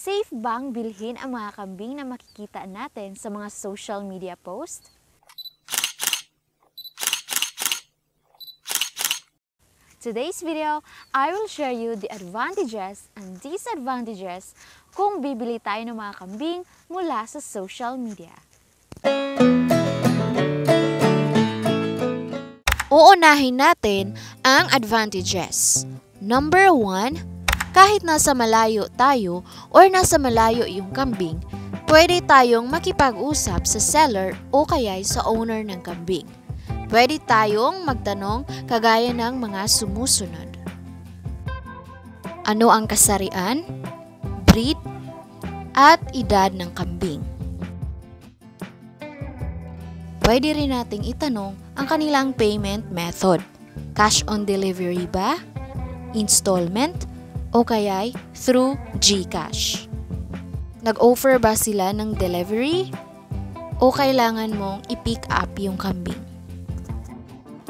Safe bang bilhin ang mga kambing na makikita natin sa mga social media post? Today's video, I will share you the advantages and disadvantages kung bibili tayo ng mga kambing mula sa social media. Uunahin natin ang advantages. Number 1, kahit nasa malayo tayo or nasa malayo yung kambing, pwede tayong makipag-usap sa seller o kaya sa owner ng kambing. Pwede tayong magtanong kagaya ng mga sumusunod. Ano ang kasarian, breed, at edad ng kambing? Pwede rin nating itanong ang kanilang payment method. Cash on delivery ba? Installment? O kaya'y through GCash? Nag-offer ba sila ng delivery? O kailangan mong i-pick up yung kambing?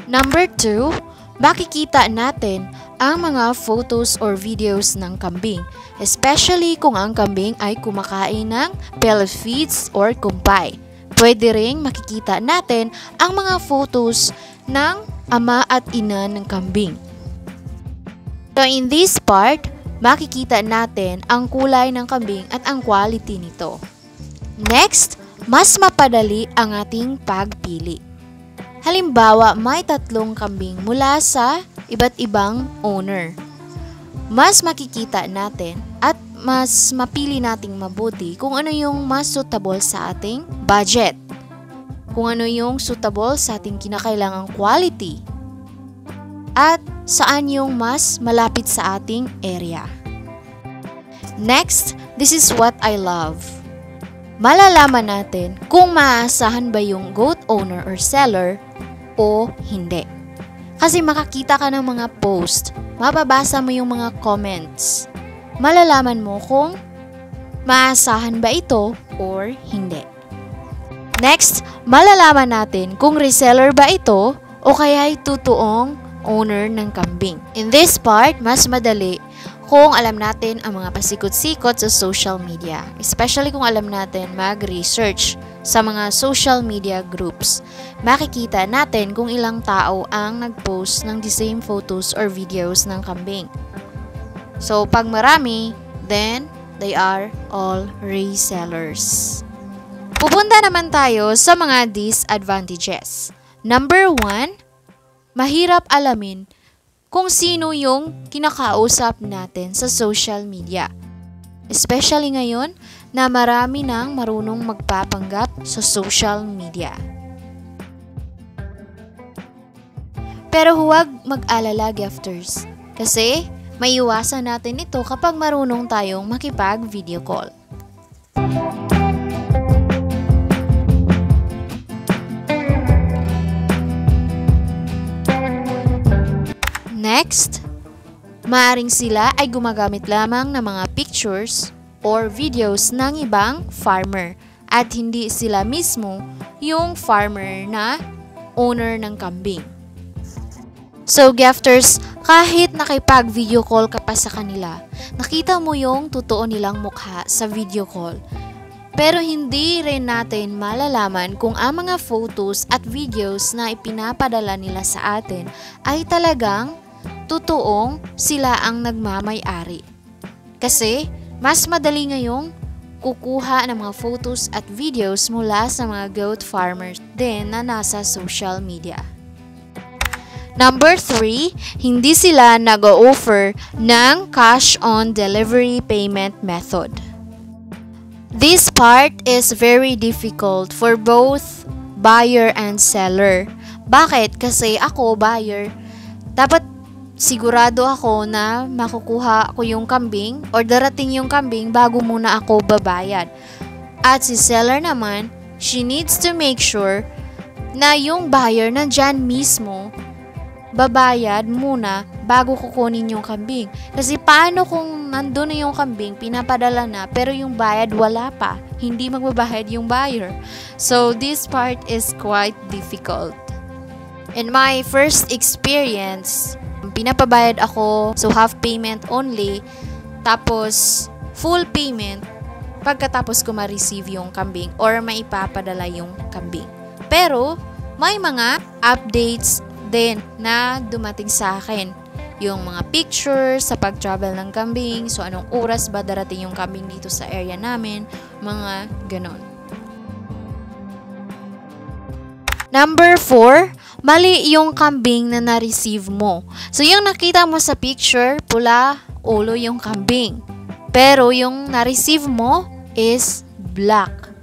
Number 2, makikita natin ang mga photos or videos ng kambing, especially kung ang kambing ay kumakain ng pellet feeds or kumpay. Pwede ring makikita natin ang mga photos ng ama at ina ng kambing. So in this part, makikita natin ang kulay ng kambing at ang quality nito. Next, mas mapadali ang ating pagpili. Halimbawa, may 3 kambing mula sa iba't ibang owner. Mas makikita natin at mas mapili nating mabuti kung ano yung mas suitable sa ating budget. Kung ano yung suitable sa ating kinakailangang quality. At saan yung mas malapit sa ating area. Next, this is what I love. Malalaman natin kung maaasahan ba yung goat owner or seller o hindi. Kasi makakita ka ng mga post, mababasa mo yung mga comments. Malalaman mo kung maaasahan ba ito or hindi. Next, malalaman natin kung reseller ba ito o kaya'y totoong owner ng kambing. In this part, mas madali kung alam natin ang mga pasikot-sikot sa social media. Especially kung alam natin mag-research sa mga social media groups. Makikita natin kung ilang tao ang nag-post ng the same photos or videos ng kambing. So, pag marami, then they are all resellers. Pupunta naman tayo sa mga disadvantages. Number 1, mahirap alamin kung sino yung kinakausap natin sa social media. Especially ngayon na marami nang marunong magpapanggap sa social media. Pero huwag mag-alala, gifters, kasi maiiwasan natin ito kapag marunong tayong makipag-video call. Next, maaaring sila ay gumagamit lamang ng mga pictures or videos ng ibang farmer at hindi sila mismo yung farmer na owner ng kambing. So, gifters, kahit nakipag-video call ka pa sa kanila, nakita mo yung totoo nilang mukha sa video call. Pero hindi rin natin malalaman kung ang mga photos at videos na ipinapadala nila sa atin ay talagang totoong sila ang nagmamay-ari. Kasi mas madali ngayong kukuha ng mga photos at videos mula sa mga goat farmers din na nasa social media. Number 3, hindi sila nag-o-offer ng cash on delivery payment method. This part is very difficult for both buyer and seller. Bakit? Kasi ako, buyer, dapat sigurado ako na makukuha ko yung kambing or darating yung kambing bago muna ako babayad. At si seller naman, she needs to make sure na yung buyer nandyan mismo babayad muna bago kukunin yung kambing. Kasi paano kung nandun na yung kambing, pinapadala na, pero yung bayad wala pa. Hindi magbabayad yung buyer. So, this part is quite difficult. In my first experience, pinapabayad ako, so half payment only. Tapos, full payment pagkatapos ko ma-receive yung kambing or maipapadala yung kambing. Pero may mga updates din na dumating sa akin. Yung mga pictures sa pag-travel ng kambing, so anong oras ba darating yung kambing dito sa area namin, mga ganon. Number 4, mali yung kambing na na-receive mo. So yung nakita mo sa picture, pula, ulo yung kambing. Pero yung na-receive mo is black.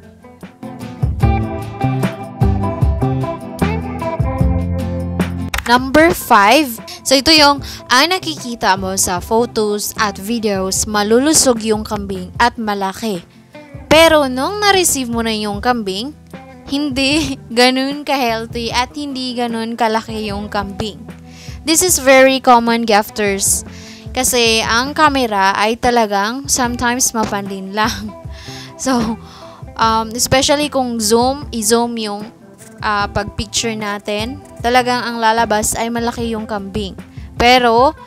Number 5, so ito yung ang nakikita mo sa photos at videos, malulusog yung kambing at malaki. Pero nung na-receive mo na yung kambing, hindi ganun ka-healthy at hindi ganun kalaki yung kambing. This is very common, gafters. Kasi ang camera ay talagang sometimes mapandin lang. So, especially kung i-zoom yung pag-picture natin, talagang ang lalabas ay malaki yung kambing. Pero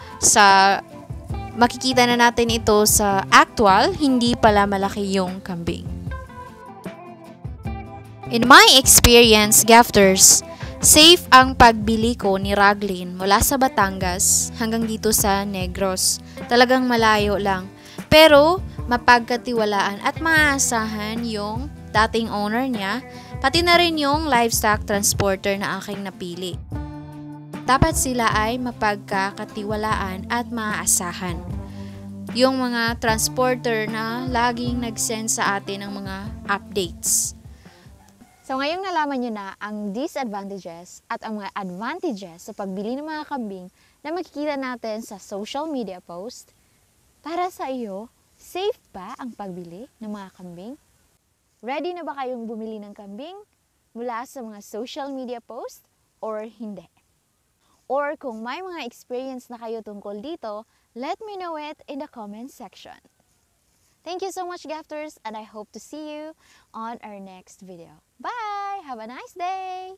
makikita na natin ito sa actual, hindi pala malaki yung kambing. In my experience, gafters, safe ang pagbili ko ni Raglin mula sa Batangas hanggang dito sa Negros. Talagang malayo lang. Pero mapagkatiwalaan at maaasahan yung dating owner niya, pati na rin yung livestock transporter na aking napili. Dapat sila ay mapagkakatiwalaan at maaasahan. Yung mga transporter na laging nag-send sa atin ng mga updates. So ngayong nalaman nyo na ang disadvantages at ang mga advantages sa pagbili ng mga kambing na makikita natin sa social media post, para sa iyo, safe ba ang pagbili ng mga kambing? Ready na ba kayong bumili ng kambing mula sa mga social media post or hindi? Or kung may mga experience na kayo tungkol dito, let me know it in the comment section. Thank you so much, gafters, and I hope to see you on our next video. Bye! Have a nice day!